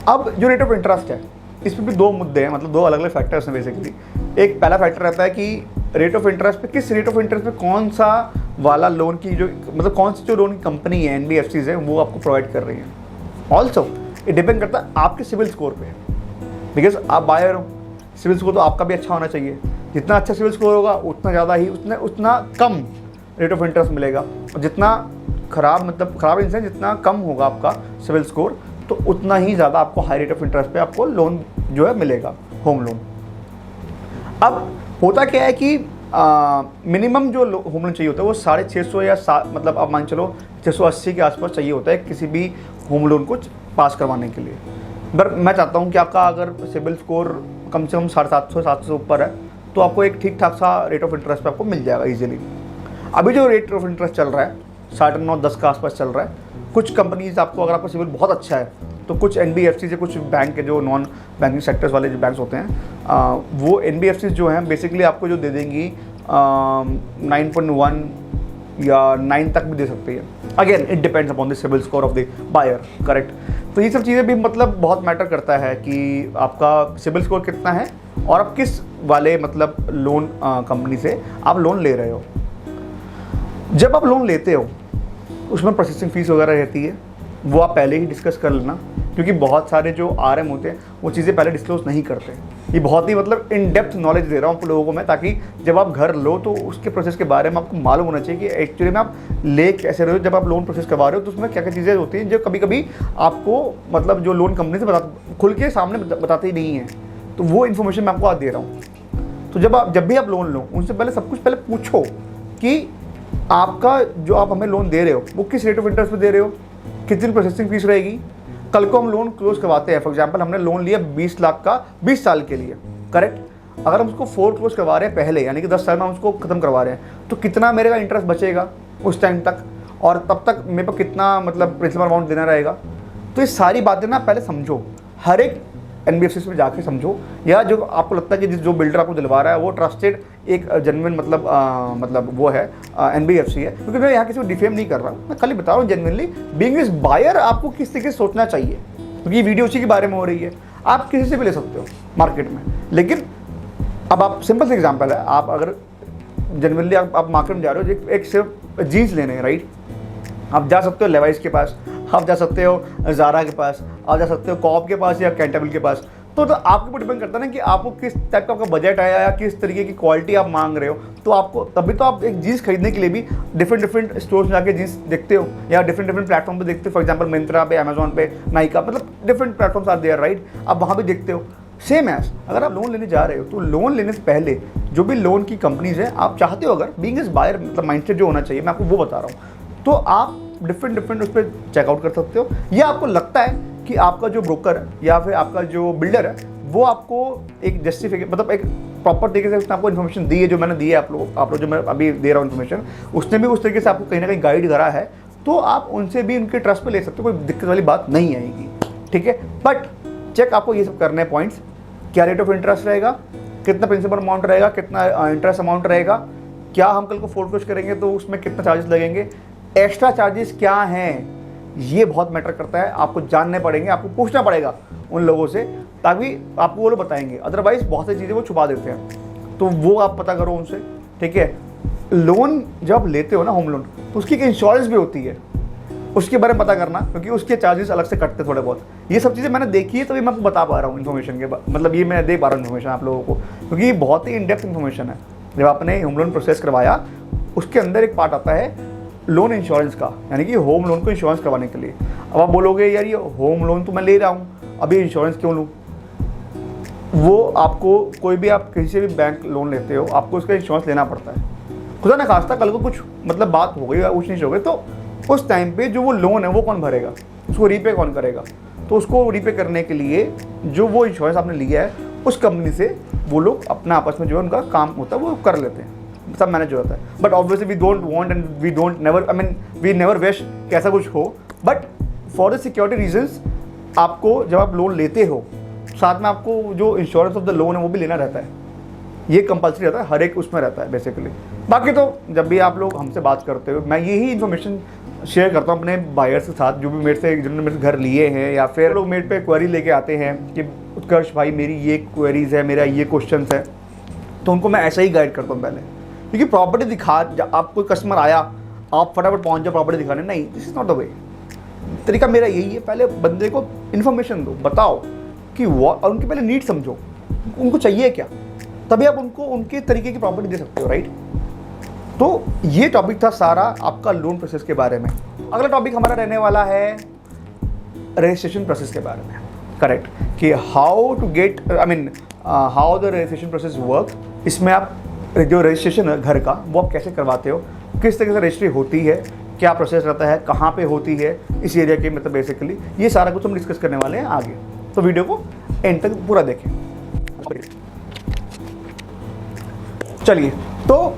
Speaker 1: अब जो रेट ऑफ इंटरेस्ट है, इसमें भी दो मुद्दे हैं, मतलब दो अलग अलग फैक्टर्स हैं बेसिकली। एक पहला फैक्टर रहता है कि रेट ऑफ इंटरेस्ट पे, किस रेट ऑफ इंटरेस्ट पे कौन सा वाला लोन की जो मतलब कौन सी जो लोन की कंपनी है, NBFCs है, वो आपको प्रोवाइड कर रही है। ऑल्सो इट डिपेंड करता है आपके सिविल स्कोर पे, बिकॉज आप बायर हो, सिविल स्कोर तो आपका भी अच्छा होना चाहिए। जितना अच्छा सिविल स्कोर होगा उतना ज़्यादा ही उतना कम रेट ऑफ इंटरेस्ट मिलेगा, और जितना खराब मतलब खराब इन सेंस जितना कम होगा आपका सिविल स्कोर, तो उतना ही ज़्यादा आपको हाई रेट ऑफ इंटरेस्ट पे आपको लोन जो है मिलेगा होम लोन। अब होता क्या है कि मिनिमम जो होम लोन चाहिए होता है वो 650 या मतलब आप मान चलो 680 के आसपास चाहिए होता है किसी भी होम लोन को पास करवाने के लिए। पर मैं चाहता हूँ कि आपका अगर सिबिल स्कोर कम से कम 750 से ऊपर है तो आपको एक ठीक ठाक सा रेट ऑफ इंटरेस्ट पे आपको मिल जाएगा इजीली। अभी जो रेट ऑफ इंटरेस्ट चल रहा है 9.5-10 के आसपास चल रहा है। कुछ कंपनीज आपको, अगर आपका सिबिल बहुत अच्छा है तो कुछ NBFC से, कुछ बैंक के जो नॉन बैंकिंग सेक्टर्स वाले जो बैंक्स होते हैं वो NBFC जो हैं बेसिकली आपको जो दे देंगी 9.1 या 9 तक भी दे सकती है। Again it depends upon the CIBIL score of the buyer, correct. तो ये सब चीज़ें भी मतलब बहुत मैटर करता है कि आपका सिबिल स्कोर कितना है और आप किस वाले मतलब लोन कंपनी से आप लोन ले रहे हो। जब आप लोन लेते हो उसमें प्रोसेसिंग फ़ीस वगैरह रहती है, वो आप पहले ही डिस्कस कर लेना, क्योंकि बहुत सारे जो RM होते हैं वो चीज़ें पहले डिस्क्लोज नहीं करते। ये बहुत ही मतलब इन डेप्थ नॉलेज दे रहा हूँ आप लोगों को मैं, ताकि जब आप घर लो तो उसके प्रोसेस के बारे में आपको मालूम होना चाहिए कि एक्चुअली में आप ले कैसे रहे हो। जब आप लोन प्रोसेस करवा रहे हो तो उसमें क्या क्या चीज़ें होती हैं जो कभी कभी आपको मतलब जो लोन कंपनी से खुल के सामने बताते ही नहीं है। तो वो इन्फॉर्मेशन मैं आपको आज दे रहा हूँ। तो जब भी आप लोन लो उनसे पहले सब कुछ पहले पूछो कि आपका जो आप हमें लोन दे रहे हो वो किस रेट ऑफ इंटरेस्ट पे दे रहे हो, कितनी प्रोसेसिंग फीस रहेगी। कल को हम लोन क्लोज करवाते हैं, फॉर एग्जांपल हमने लोन लिया 20 लाख का 20 साल के लिए, करेक्ट। अगर हम उसको 4 क्लोज करवा रहे हैं पहले, यानी कि 10 साल में हम उसको खत्म करवा रहे हैं, तो कितना मेरे का इंटरेस्ट बचेगा उस टाइम तक, और तब तक मेरे पास कितना मतलब प्रिंसिपल अमाउंट देना रहेगा। तो ये सारी बातें ना पहले समझो, हर एक NBFC में जाके समझो, या जो आपको लगता है कि जो बिल्डर आपको दिलवा रहा है वो ट्रस्टेड एक जेन्युइन मतलब वो है NBFC है। क्योंकि मैं यहाँ किसी को डिफेम नहीं कर रहा हूँ, मैं खाली बता रहा हूँ जेन्युइनली बीइंग इज बायर आपको किस तरीके से सोचना चाहिए, क्योंकि ये वीडियो उसी के बारे में हो रही है। आप किसी से भी ले सकते हो मार्केट में, लेकिन अब आप सिंपल से एग्जाम्पल है, आप अगर जेन्युइनली आप मार्केट में जा रहे हो एक सिर्फ जीन्स लेने हैं, राइट, आप जा सकते हो लेवाइस के पास, आप जा सकते हो ज़ारा के पास, आप जा सकते हो कॉप के पास या कैंटेबल के पास। तो आपके ऊपर डिपेंड करता है ना कि आपको किस टाइप का आपका बजट आया या किस तरीके की क्वालिटी आप मांग रहे हो। तो आपको तभी तो आप एक जीन्स खरीदने के लिए भी डिफरेंट स्टोर्स में जाके जीन्स देखते हो या डिफरेंट प्लेटफॉर्म पे देखते हो। फॉर एग्जांपल मिंत्रा पे, अमेजोन पे, नाइका, मतलब different platforms are there, right. आप वहाँ भी देखते हो। सेम एज अगर आप लोन लेने जा रहे हो तो लोन लेने से पहले जो भी लोन की कंपनीज है आप चाहते हो, अगर बीइंग इज बायर मतलब माइंडसेट जो होना चाहिए, मैं आपको वो बता रहा हूँ। तो आप डिफरेंट उस पर चेकआउट कर सकते हो, या आपको लगता है कि आपका जो ब्रोकर है या फिर आपका जो बिल्डर है वो आपको एक जस्टिफिकेशन मतलब एक प्रॉपर तरीके से उसने आपको इन्फॉर्मेशन दी है, जो मैंने दी है आप लोग जो मैं अभी दे रहा हूँ इन्फॉर्मेशन, उसने भी उस तरीके से आपको कहीं ना कहीं गाइड करा है, तो आप उनसे भी उनके ट्रस्ट पे ले सकते हो, कोई दिक्कत वाली बात नहीं आएगी, ठीक है। बट चेक आपको ये सब करने हैं पॉइंट्स, क्या रेट ऑफ इंटरेस्ट रहेगा, कितना प्रिंसिपल अमाउंट रहेगा, कितना इंटरेस्ट अमाउंट रहेगा, क्या हम कल को फोरक्लोज करेंगे तो उसमें कितना चार्जेस लगेंगे, एक्स्ट्रा चार्जेस क्या हैं, ये बहुत मैटर करता है। आपको जानने पड़ेंगे, आपको पूछना पड़ेगा उन लोगों से, ताकि आपको वो लोग बताएंगे। अदरवाइज बहुत सारी चीज़ें वो छुपा देते हैं, तो वो आप पता करो उनसे, ठीक है। लोन जब लेते हो ना होम लोन, तो उसकी एक इंश्योरेंस भी होती है, उसके बारे में पता करना, क्योंकि उसके चार्जेस अलग से कटते थोड़े बहुत। ये सब चीज़ें मैंने देखी है, तभी मैं आपको बता पा रहा हूँ इन्फॉर्मेशन के मतलब ये मैं दे पा रहा हूँ इन्फॉर्मेशन आप लोगों को, क्योंकि ये बहुत ही इन डेप्थ इन्फॉर्मेशन है। जब आपने होम लोन प्रोसेस करवाया, उसके अंदर एक पार्ट आता है लोन इंश्योरेंस का, यानी कि होम लोन को इंश्योरेंस करवाने के लिए। अब आप बोलोगे यार ये होम लोन तो मैं ले रहा हूँ, अभी इंश्योरेंस क्यों लूँ? वो आपको कोई भी आप किसी से भी बैंक लोन लेते हो, आपको उसका इंश्योरेंस लेना पड़ता है। खुदा ना खास्ता कल को कुछ मतलब बात हो गई या कुछ नहीं हो गई, तो उस टाइम पे जो वो लोन है वो कौन भरेगा, उसको रीपे कौन करेगा? तो उसको रीपे करने के लिए जो वो इंश्योरेंस आपने लिया है उस कंपनी से वो लोग अपना आपस में जो है उनका काम होता है वो कर लेते हैं, सब मैनेज हो जाता है। But obviously we don't want and we don't never we never wish कि ऐसा कुछ हो, but for the security reasons आपको जब आप लोन लेते हो साथ में आपको जो इंश्योरेंस ऑफ द लोन है वो भी लेना रहता है। ये कंपल्सरी रहता है, हर एक उसमें रहता है बेसिकली। बाकी तो जब भी आप लोग हमसे बात करते हो, मैं यही इन्फॉर्मेशन शेयर करता हूँ अपने बायर्स के साथ, जो भी मेरे से जिन्होंने मेरे से घर लिए हैं, या फिर लोग मेरे पे क्वेरी लेके आते हैं कि उत्कर्ष भाई मेरी ये क्वेरीज है, मेरा ये क्वेश्चन है, तो उनको मैं ऐसा ही गाइड करता हूँ पहले। क्योंकि प्रॉपर्टी दिखा, आप कोई कस्टमर आया आप फटाफट पहुँच जाओ प्रॉपर्टी दिखाने, नहीं, this is not the way. तरीका मेरा यही है, पहले बंदे को इन्फॉर्मेशन दो, बताओ कि और उनके पहले नीड समझो, उनको चाहिए क्या, तभी आप उनको उनके तरीके की प्रॉपर्टी दे सकते हो, राइट। तो ये टॉपिक था सारा आपका लोन प्रोसेस के बारे में। अगला टॉपिक हमारा रहने वाला है रजिस्ट्रेशन प्रोसेस के बारे में। करेक्ट, कि how to get, I mean how the registration process work. इसमें आप जो रजिस्ट्रेशन है घर का वो आप कैसे करवाते हो, किस तरीके से रजिस्ट्री होती है, क्या प्रोसेस रहता है, कहाँ पे होती है इस एरिया के, मतलब बेसिकली ये सारा कुछ हम डिस्कस करने वाले हैं आगे। तो वीडियो को एंड तक पूरा देखें। चलिए, तो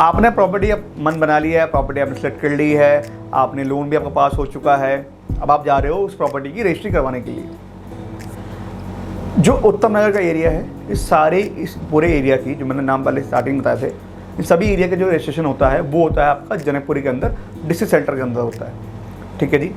Speaker 1: आपने प्रॉपर्टी अब मन बना लिया है, प्रॉपर्टी आपने सेलेक्ट कर ली है, आपने लोन भी आपका पास हो चुका है, अब आप जा रहे हो उस प्रॉपर्टी की रजिस्ट्री करवाने के लिए। जो उत्तम नगर का एरिया है, इस पूरे एरिया की, जो मैंने नाम पहले स्टार्टिंग बताए थे, इन सभी एरिया का जो रजिस्ट्रेशन होता है वो होता है आपका जनकपुरी के अंदर, डिस्ट्रिक्ट सेंटर के अंदर होता है। ठीक है जी।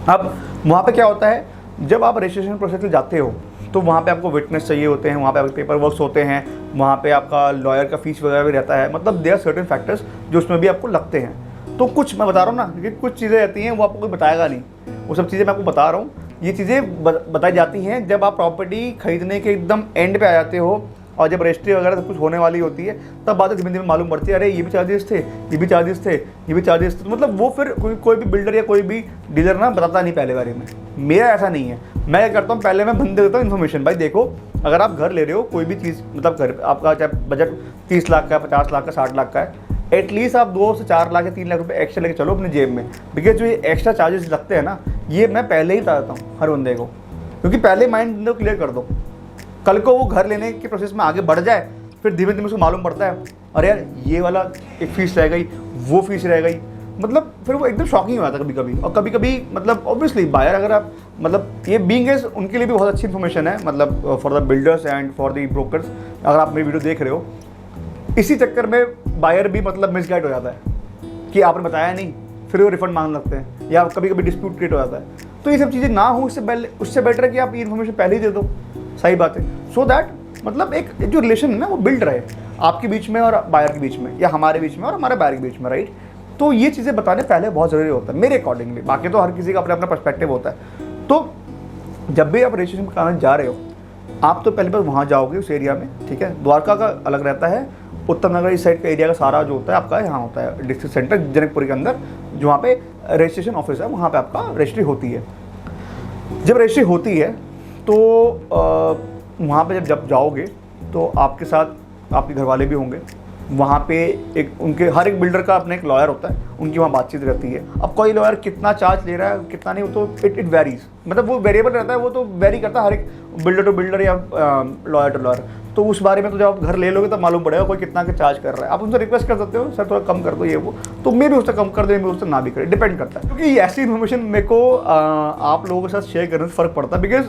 Speaker 1: अब वहाँ पे क्या होता है, जब आप रजिस्ट्रेशन प्रोसेस में जाते हो तो वहाँ पे आपको विटनेस चाहिए होते हैं, वहाँ पे आपके पेपर वर्क्स होते हैं, वहाँ पे आपका लॉयर का फीस वगैरह भी रहता है, मतलब देयर सर्टेन फैक्टर्स जो उसमें भी आपको लगते हैं। तो कुछ मैं बता रहा हूँ ना, क्योंकि कुछ चीज़ें रहती हैं वो आपको कोई बताएगा नहीं, वो सब चीज़ें मैं आपको बता रहा हूँ। ये चीज़ें बताई जाती हैं जब आप प्रॉपर्टी खरीदने के एकदम एंड पे आ जाते हो और जब रजिस्ट्री वगैरह सब कुछ होने वाली होती है, तब बातें धीमे धीमे मालूम पड़ती है, अरे ये भी चार्जेस थे, ये भी चार्जेस थे, ये भी चार्जेस थे। तो मतलब वो फिर कोई भी बिल्डर या कोई भी डीलर ना बताता नहीं पहले बारे में। मेरा ऐसा नहीं है, मैं क्या करता हूँ, पहले मैं बंद देता हूँ इन्फॉर्मेशन। भाई देखो, अगर आप घर ले रहे हो, कोई भी चीज़, मतलब घर आपका चाहे बजट 30 लाख का, 50 लाख का, 60 लाख का है, एटलीस्ट आप 2 से 4 लाख या 3 लाख रुपए एक्स्ट्रा लेके चलो अपने जेब में। बिकॉज जो ये एक्स्ट्रा चार्जेस लगते हैं ना, ये मैं पहले ही बता देता हूँ हर बंदे को, क्योंकि पहले माइंड बंदे को क्लियर कर दो। कल को वो घर लेने के प्रोसेस में आगे बढ़ जाए, फिर धीमे धीमे उसको मालूम पड़ता है, अरे यार ये वाला एक फीस रह गई, वो फीस रह गई, मतलब फिर वो एकदम शॉकिंग हो जाता है कभी कभी। और कभी कभी मतलब ऑब्वियसली बायर, अगर आप मतलब ये बीइंग एज उनके लिए भी बहुत अच्छी इन्फॉर्मेशन है, मतलब for the builders and for the brokers. अगर आप मेरी वीडियो देख रहे हो, इसी चक्कर में बायर भी मतलब मिसगाइड हो जाता है कि आपने बताया नहीं, फिर वो रिफंड मांगने लगते हैं, या कभी कभी डिस्प्यूट क्रिएट हो जाता है। तो ये सब चीज़ें ना हो, उससे बेटर है कि आप ये इन्फॉर्मेशन पहले ही दे दो। सही बात है, सो दैट मतलब एक जो रिलेशन है ना वो बिल्ड रहे आपके बीच में और बायर के बीच में, या हमारे बीच में और हमारे बायर के बीच में, राइट। तो ये चीज़ें बताने पहले बहुत ज़रूरी होता है मेरे अकॉर्डिंगली। बाकी तो हर किसी का अपना अपना पर्सपेक्टिव होता है। तो जब भी आप रजिस्ट्रेशन कराने जा रहे हो, आप तो पहले बार वहाँ जाओगे उस एरिया में, ठीक है। द्वारका का अलग रहता है, उत्तम नगर इस साइड का एरिया का सारा जो होता है आपका यहाँ होता है डिस्ट्रिक्ट सेंटर जनकपुरी के अंदर, जो वहाँ पे रजिस्ट्रेशन ऑफिस है, वहाँ पे आपका रजिस्ट्री होती है। जब रजिस्ट्री होती है तो वहाँ पे जब जाओगे तो आपके साथ आपके घर वाले भी होंगे। वहाँ पे एक उनके हर एक बिल्डर का अपना एक लॉयर होता है, उनकी वहाँ बातचीत रहती है। अब कोई लॉयर कितना चार्ज ले रहा है कितना नहीं, वो तो इट वेरीज, मतलब वो वेरिएबल रहता है, वो तो वेरी करता है हर एक बिल्डर टू बिल्डर या लॉयर टू लॉयर। तो उस बारे में तो जब आप घर ले लोगे तब मालूम पड़ेगा कोई कितना के चार्ज कर रहा है। आप उनसे रिक्वेस्ट कर सकते हो, सर थोड़ा कम कर दो ये वो, तो मे भी उससे कम कर दे, मे उससे ना भी करे, डिपेंड करता है। क्योंकि ऐसी इन्फॉर्मेशन मेरे को आप लोगों के साथ शेयर करने से फ़र्क पड़ता है। बिकॉज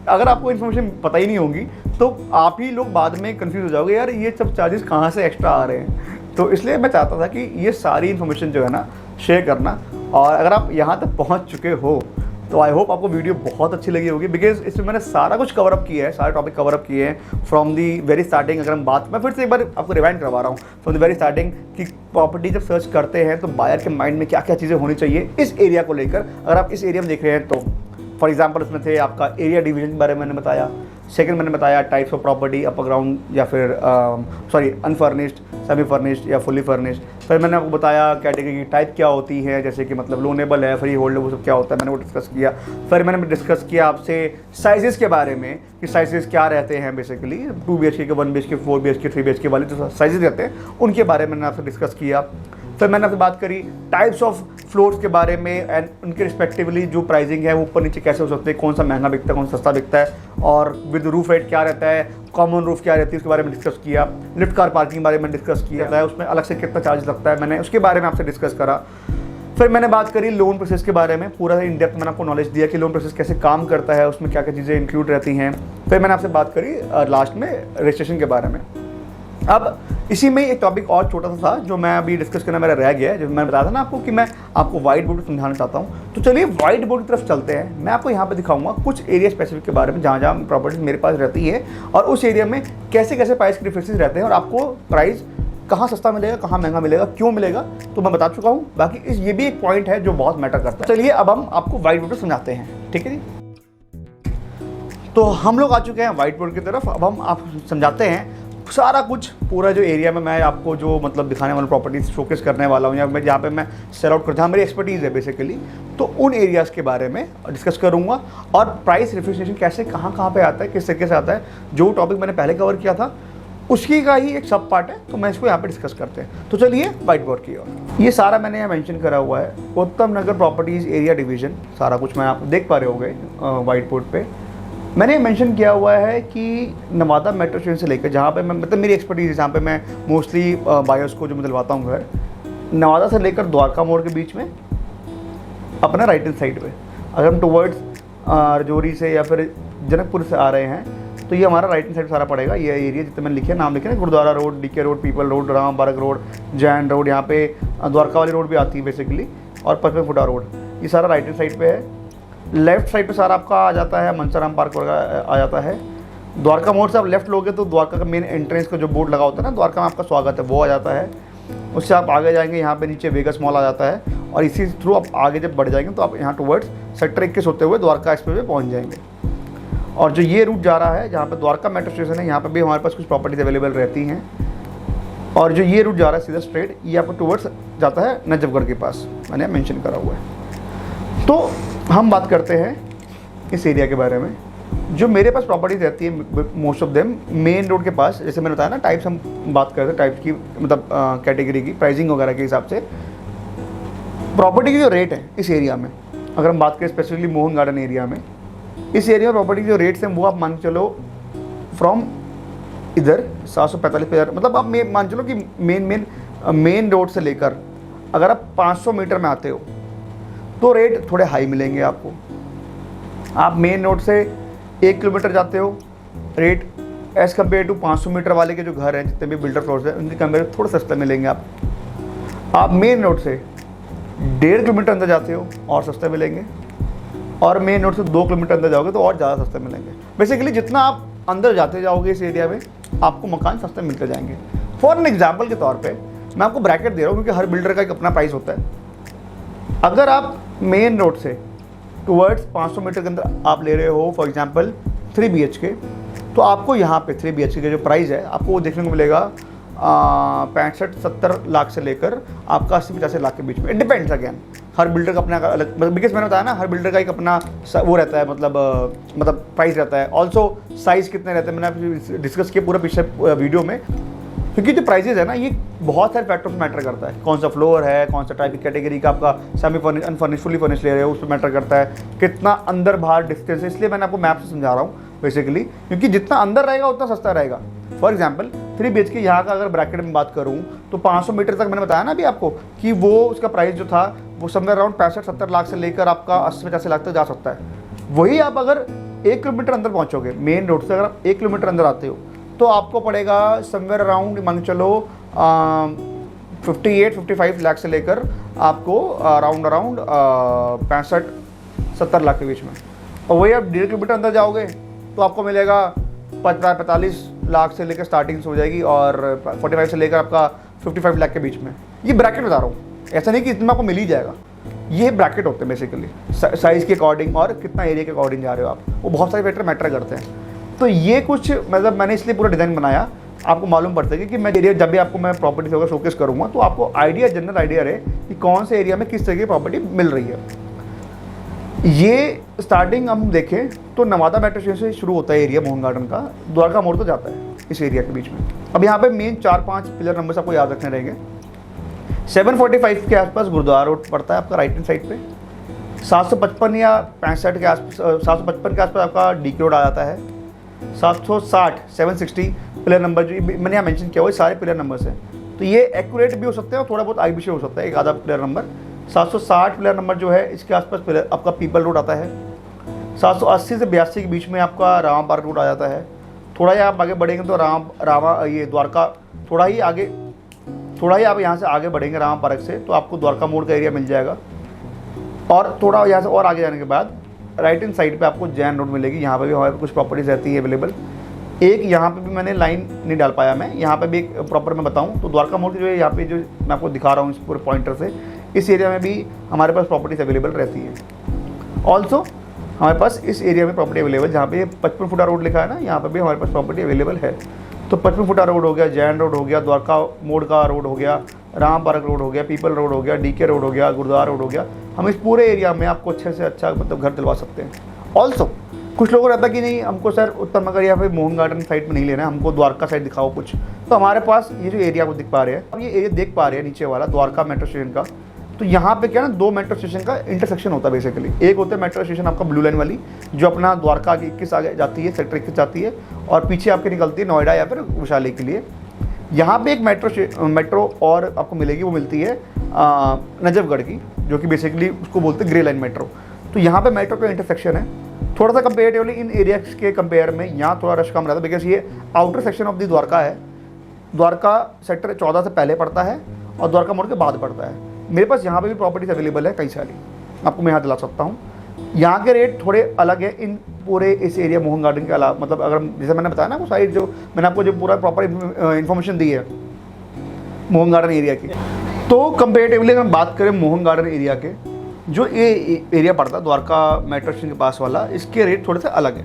Speaker 1: अगर आपको इन्फॉर्मेशन पता ही नहीं होगी तो आप ही लोग बाद में कंफ्यूज हो जाओगे, यार ये सब चार्जेस कहाँ से एक्स्ट्रा आ रहे हैं। तो इसलिए मैं चाहता था कि ये सारी इन्फॉर्मेशन जो है ना शेयर करना। और अगर आप यहाँ तक पहुँच चुके हो तो आई होप आपको वीडियो बहुत अच्छी लगी होगी, बिकॉज इसमें मैंने सारा कुछ कवर अप किया है, सारे टॉपिक कवर अप किए हैं फ्रॉम दी वेरी स्टार्टिंग। अगर हम बात, मैं फिर से एक बार आपको रिवाइंड करवा रहा हूँ फ्रॉम द वेरी स्टार्टिंग, कि प्रॉपर्टी जब सर्च करते हैं तो बायर के माइंड में क्या क्या चीज़ें होनी चाहिए इस एरिया को लेकर। अगर आप इस एरिया में देख रहे हैं तो फॉर एग्जाम्पल उसमें थे आपका एरिया डिवीजन के बारे में मैंने बताया, सेकंड मैंने बताया types of property, upper ground या फिर अनफर्निश्ड, सेमी फर्निश्ड या फुली फर्निश्ड। फिर मैंने आपको बताया कैटेगरी की टाइप क्या होती है, जैसे कि मतलब लोनेबल है, फ्री होल्ड, वो सब क्या होता है, मैंने वो डिस्कस किया। फिर मैंने डिस्कस किया आपसे साइजेस के बारे में कि साइजेस क्या रहते हैं, बेसिकली 2 BHK के, 1 BHK, 4 BHK, 3 BHK वाले जो साइजेस रहते हैं उनके बारे में मैंने आपसे डिस्कस किया। फिर मैंने आपसे बात करी टाइप्स ऑफ फ्लोर्स के बारे में एंड उनके रिस्पेक्टिवली जो प्राइसिंग है वो ऊपर नीचे कैसे हो सकते हैं, कौन सा महंगा बिकता है, कौन सा सस्ता बिकता है, और विद रूफ रेट क्या रहता है, कॉमन रूफ क्या रहती है, उसके बारे में डिस्कस किया। लिफ्ट कार पार्किंग के बारे में डिस्कस किया है, उसमें अलग से कितना चार्ज लगता है, मैंने उसके बारे में आपसे डिस्कस करा। फिर मैंने बात करी लोन प्रोसेस के बारे में, पूरा इन डेप्थ मैंने आपको नॉलेज दिया कि लोन प्रोसेस कैसे काम करता है, उसमें क्या क्या चीज़ें इंक्लूड रहती हैं। फिर मैंने आपसे बात करी लास्ट में रजिस्ट्रेशन के बारे में। अब इसी में एक टॉपिक और छोटा सा था जो मैं अभी डिस्कस करना मेरा रह गया है, जो मैंने बताया था ना आपको कि मैं आपको वाइट बोर्ड समझाना चाहता हूँ। तो चलिए वाइट बोर्ड की तरफ चलते हैं। मैं आपको यहाँ पे दिखाऊंगा कुछ एरिया स्पेसिफिक के बारे में जहाँ जहाँ प्रॉपर्टी मेरे पास रहती है और उस एरिया में कैसे कैसे प्राइस के डिफरेंसेस रहते हैं और आपको प्राइस कहाँ सस्ता मिलेगा, कहाँ महंगा मिलेगा, क्यों मिलेगा, तो मैं बता चुका हूँ। बाकी ये भी एक पॉइंट है जो बहुत मैटर करता है। चलिए अब हम आपको वाइट बोर्ड समझाते हैं, ठीक है जी। तो हम लोग आ चुके हैं वाइट बोर्ड की तरफ। अब हम आप समझाते हैं सारा कुछ पूरा जो एरिया में मैं आपको जो मतलब दिखाने वाला प्रॉपर्टीज शोकेस करने वाला हूँ, या मैं जहाँ पे मैं सेल आउट कर, जहाँ मेरी एक्सपर्टीज़ है बेसिकली, तो उन एरियाज़ के बारे में डिस्कस करूँगा। और प्राइस रिफ्रिजरेशन कैसे कहाँ पे आता है, किस तरीके से आता है, जो टॉपिक मैंने पहले कवर किया था उसकी का ही एक सब पार्ट है, तो मैं इसको यहाँ पे डिस्कस करते हैं। तो चलिए व्हाइट बोर्ड की ओर। ये सारा मैंने यहाँ मेंशन करा हुआ है, उत्तम नगर प्रॉपर्टीज़ एरिया डिवीज़न, सारा कुछ मैं आप देख पा रहे होंगे व्हाइट बोर्ड पे। मैंने मेंशन किया हुआ है कि नवादा मेट्रो स्टेशन से लेकर, जहाँ पे मैं मतलब मेरी एक्सपर्टीज़ है, जहाँ पे मैं मोस्टली बायर्स को जो मैं दिलवाता हूँ घर, नवादा से लेकर द्वारका मोड़ के बीच में अपना राइट हैंड साइड पे, अगर हम टुवर्ड्स रजौरी से या फिर जनकपुर से आ रहे हैं तो ये हमारा राइट हैंड साइड सारा पड़ेगा। ये एरिया जितने मैंने लिखे नाम लिखे ना, Gurudwara road, DK road, Peepal road, Ram बारक रोड, जैन रोड, यहाँ पे द्वारका वाली रोड भी आती है बेसिकली, और 55 फुटा रोड, ये सारा राइट हैंड साइड पे है। लेफ्ट साइड पे सारा आपका आ जाता है मनसाराम पार्क वगैरह आ जाता है। द्वारका मोड़ से आप लेफ्ट लोगे तो द्वारका का मेन एंट्रेंस का जो बोर्ड लगा होता है ना, द्वारका में आपका स्वागत है, वो आ जाता है। उससे आप आगे जाएंगे, यहाँ पे नीचे वेगस मॉल आ जाता है, और इसी थ्रू आप आगे जब बढ़ जाएंगे तो आप यहाँ टुवर्ड्स सेक्टर 21 होते हुए द्वारका एक्सप्रेस पे पहुँच जाएंगे। और जो ये रूट जा रहा है जहाँ पे द्वारका मेट्रो स्टेशन है, यहाँ पे भी हमारे पास कुछ प्रॉपर्टीज अवेलेबल रहती हैं। और जो ये रूट जा रहा है सीधा स्ट्रेट, ये आपको टुवर्ड्स जाता है नजफगढ़ के पास, मैंने मेंशन करा हुआ है। तो हम बात करते हैं इस एरिया के बारे में। जो मेरे पास प्रॉपर्टीज रहती है most of them main road के पास, जैसे मैंने बताया ना, टाइप्स हम बात करते हैं टाइप्स की, मतलब कैटेगरी की, प्राइसिंग वगैरह के हिसाब से प्रॉपर्टी की जो रेट है इस एरिया में, अगर हम बात करें स्पेसिफिकली मोहन गार्डन एरिया में, इस एरिया में प्रॉपर्टी के जो रेट्स हैं वो आप मान के चलो फ्रॉम इधर 745,000, मतलब आप मान चलो कि मेन रोड से लेकर अगर आप 500 मीटर में आते हो तो रेट थोड़े हाई मिलेंगे आपको। आप मेन रोड से 1 किलोमीटर जाते हो, rate as compare to 500 metre वाले के जो घर हैं, जितने भी बिल्डर फ्लोर्स हैं, उनके कंपेयर थोड़ा सस्ता मिलेंगे आपको। आप मेन रोड से 1.5 किलोमीटर अंदर जाते हो और सस्ते मिलेंगे, और मेन रोड से 2 किलोमीटर अंदर जाओगे तो और ज़्यादा सस्ते मिलेंगे। बेसिकली जितना आप अंदर जाते जाओगे इस एरिया में, आपको मकान सस्ते मिलते जाएंगे। फॉर एन एग्जाम्पल के तौर पे मैं आपको ब्रैकेट दे रहा हूँ, क्योंकि हर बिल्डर का एक अपना प्राइस होता है। अगर आप मेन रोड से टुवर्ड्स 500 मीटर के अंदर आप ले रहे हो फॉर एग्जांपल 3 BHK, तो आपको यहाँ पे 3 BHK का जो प्राइस है आपको वो देखने को मिलेगा 65-70 लाख से लेकर आपका 80-85 लाख के बीच में। It depends again, her builder का अपना अलग, बिकॉज मैंने बताया ना, हर बिल्डर का एक अपना वो रहता है, मतलब प्राइस रहता है। ऑल्सो साइज़ कितने रहते हैं, मैंने डिस्कस किया पूरा पिछले वीडियो में, क्योंकि जो प्राइजेज है ना, ये बहुत सारे फैक्टर्स मैटर करता है। कौन सा फ्लोर है, कौन सा टाइप की कैटेगरी का आपका semi furnish, unfurnished, fully furnish ले रहे हो, उस पर मैटर करता है। कितना अंदर बाहर डिस्टेंस है, इसलिए मैंने आपको मैप से समझा रहा हूँ बेसिकली, क्योंकि जितना अंदर रहेगा उतना सस्ता रहेगा। फॉर एग्जाम्पल 3 BHK यहाँ का अगर ब्रैकेट में बात करूँ तो 500 मीटर तक मैंने बताया ना अभी आपको कि वो उसका प्राइस जो था वो समवेयर अराउंड 65-70 लाख से लेकर आपका 80-85 लाख तक जा सकता है। वही आप अगर 1 किलोमीटर अंदर पहुँचोगे मेन रोड से, अगर आप 1 किलोमीटर अंदर आते हो तो आपको पड़ेगा समवेयर अराउंड मान चलो 58-55 लाख से लेकर आपको अराउंड 65-70 लाख के बीच में। और वही आप 1.5 किलोमीटर अंदर जाओगे तो आपको मिलेगा 45 लाख से लेकर स्टार्टिंग हो जाएगी, और 45 से लेकर आपका 55 लाख के बीच में। ये ब्रैकेट बता रहा हूँ, ऐसा नहीं कि इतना आपको मिल ही जाएगा। ये ब्रैकेट होते हैं बेसिकली, साइज़ के अकॉर्डिंग और कितना एरिया के अकॉर्डिंग जा रहे हो आप, वो बहुत सारे फैक्टर मैटर करते हैं। तो ये कुछ मतलब मैंने इसलिए पूरा डिज़ाइन बनाया, आपको मालूम पड़ता है कि मैं एरिया जब भी आपको मैं प्रॉपर्टी वगैरह शोकेस करूँगा तो आपको आइडिया, जनरल आइडिया रहे कि कौन से एरिया में किस तरह की प्रॉपर्टी मिल रही है। ये स्टार्टिंग हम देखें तो नवादा मेट्रो स्टेशन से शुरू होता है एरिया मोहन गार्डन का, द्वारका मोड़ तो जाता है इस एरिया के बीच में। अब यहाँ पे मेन 4-5 पिलर नंबर्स आपको याद रखने रहेंगे। 745 के आसपास गुरुद्वारा रोड पड़ता है आपका राइट हैंड साइड पे। 755 या 65 के आसपास, 755 के आसपास आपका डीके रोड आ जाता है। 760 पिलर नंबर जो मैंने यहाँ मेंशन किया हुआ, सारे पिलर नंबर्स हैं, तो ये एक्यूरेट भी हो सकते हैं और थोड़ा बहुत आईबीसी हो सकता है, एक आधा पिलर नंबर। 760 पिलर नंबर जो है इसके आसपास पिलर आपका पीपल रोड आता है। 780 से 82 के बीच में आपका रामा पार्क रोड आ जाता है। थोड़ा ही आप आगे बढ़ेंगे तो ये द्वारका, थोड़ा ही आप यहाँ से आगे बढ़ेंगे रामा पार्क से तो आपको द्वारका मोड़ का एरिया मिल जाएगा। और थोड़ा यहाँ से और आगे जाने के बाद राइट हैंड साइड पे आपको जैन रोड मिलेगी, यहाँ पे भी हमारे कुछ प्रॉपर्टीज़ रहती है अवेलेबल। एक यहाँ पे भी मैंने लाइन नहीं डाल पाया, मैं यहाँ पे भी एक प्रॉपर मैं बताऊँ तो द्वारका मोड़ जो है यहाँ पे जो मैं आपको दिखा रहा हूँ इस पूरे पॉइंटर से, इस एरिया में भी हमारे पास प्रॉपर्टीज़ अवेलेबल रहती है। ऑल्सो हमारे पास इस एरिया में प्रॉपर्टी अवेलेबल, जहाँ पे 55 फुटा रोड लिखा है ना, यहाँ पर भी हमारे पास प्रॉपर्टी अवेलेबल है। तो 55 फुटा रोड हो गया, जैन रोड हो गया, द्वारका मोड़ का रोड हो गया, राम पार्क रोड हो गया, पीपल रोड हो गया, डीके रोड हो गया, गुरुद्वारा रोड हो गया। हम इस पूरे एरिया में आपको अच्छे से अच्छा मतलब घर दिलवा सकते हैं। ऑल्सो कुछ लोगों को रहता है कि नहीं हमको सर उत्तम नगर या फिर मोहन गार्डन साइड में नहीं लेना है, हमको द्वारका साइड दिखाओ कुछ। तो हमारे पास ये जो एरिया को दिख पा रहे हैं, अब ये एरिया देख पा रहे हैं नीचे वाला द्वारका मेट्रो स्टेशन का। तो यहाँ पे क्या ना 2 मेट्रो स्टेशन का इंटरसेक्शन होता है बेसिकली। एक होता है मेट्रो स्टेशन आपका ब्लू लाइन वाली जो अपना द्वारका के 21 आगे जाती है, सेक्टर 21 जाती है और पीछे आपकी निकलती है नोएडा या फिर वैशाली के लिए। यहाँ पे एक मेट्रो और आपको मिलेगी, वो मिलती है नजफगढ़ की, जो कि बेसिकली उसको बोलते हैं ग्रे लाइन मेट्रो। तो यहाँ पे मेट्रो का इंटरसेक्शन है। थोड़ा सा कंपेरेटिवली इन एरियाज के कंपेयर में यहाँ थोड़ा रश कम रहता है, बिकॉज ये outer section of the Dwarka है। द्वारका सेक्टर 14 से पहले पड़ता है और द्वारका मोड़ के बाद पड़ता है। मेरे पास यहाँ पे भी प्रॉपर्टीज अवेलेबल है कई सारी, आपको मैं यहाँ दिला सकता हूँ। यहाँ के रेट थोड़े अलग है इन पूरे इस एरिया मोहन गार्डन के अलावा। मतलब अगर जैसे मैंने बताया ना वो साइड जो मैंने आपको जो पूरा प्रॉपर इन्फॉर्मेशन दी है मोहन गार्डन एरिया की, तो कंपेरेटिवली अगर बात करें मोहन गार्डन एरिया के जो ये एरिया पड़ता है द्वारका मेट्रो स्टेशन के पास वाला, इसके रेट थोड़े से अलग है।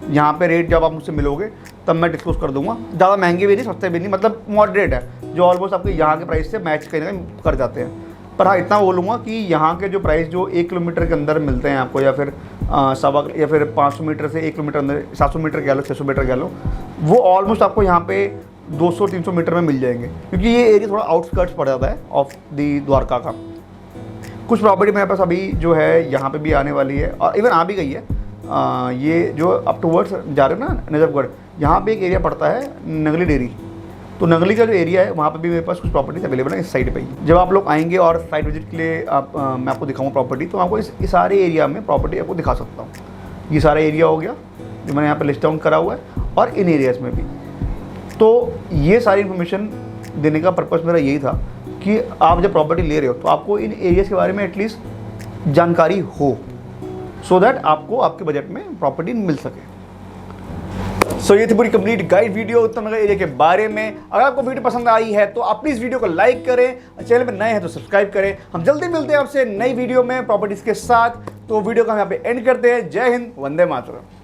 Speaker 1: यहाँ पे रेट जब आप मुझसे मिलोगे तब मैं डिस्कस कर दूंगा। ज़्यादा महंगे भी नहीं, सस्ते भी नहीं, मतलब मॉडरेट है, जो ऑलमोस्ट आपके यहाँ के प्राइस से मैच कहीं ना कहीं कर जाते हैं। पर हाँ इतना बोलूँगा कि यहाँ के जो प्राइस जो 1 किलोमीटर के अंदर मिलते हैं आपको, या फिर सवा या फिर 500 मीटर से 1 किलोमीटर अंदर, 700 मीटर कह लो, 600 मीटर कह लो, वो ऑलमोस्ट आपको यहाँ पे 200-300 मीटर में मिल जाएंगे, क्योंकि ये एरिया थोड़ा आउटस्कर्ट्स पड़ जाता है ऑफ दी द्वारका का। कुछ प्रॉपर्टी मेरे पास अभी जो है यहाँ पे भी आने वाली है और इवन आ भी गई है। ये जो अप टूवर्ड्स जा रहे हो ना नजफगढ़, यहाँ पे एक एरिया पड़ता है नगली डेयरी। तो नगली का जो एरिया है वहाँ पे भी मेरे पास कुछ प्रॉपर्टीज अवेलेबल है इस साइड पे ही। जब आप लोग आएंगे और साइट विजिट के लिए मैं आपको दिखाऊंगा प्रॉपर्टी, तो आपको इस सारे एरिया में प्रॉपर्टी आपको दिखा सकता हूँ। ये सारा एरिया हो गया जो मैंने यहाँ पे लिस्ट डाउन करा हुआ है, और इन एरियाज़ में भी। तो ये सारी इन्फॉर्मेशन देने का पर्पज़ मेरा यही था कि आप जब प्रॉपर्टी ले रहे हो तो आपको इन एरियाज़ के बारे में एटलीस्ट जानकारी हो, सो दैट आपको आपके बजट में प्रॉपर्टी मिल सके। सो ये थी पूरी कंप्लीट गाइड वीडियो उत्तम नगर एरिया के बारे में। अगर आपको वीडियो पसंद आई है तो आप प्लीज़ वीडियो को लाइक करें, चैनल पर नए हैं तो सब्सक्राइब करें। हम जल्दी मिलते हैं आपसे नई वीडियो में प्रॉपर्टीज़ के साथ। तो वीडियो को हम यहाँ पे एंड करते हैं। जय हिंद, वंदे मातरम।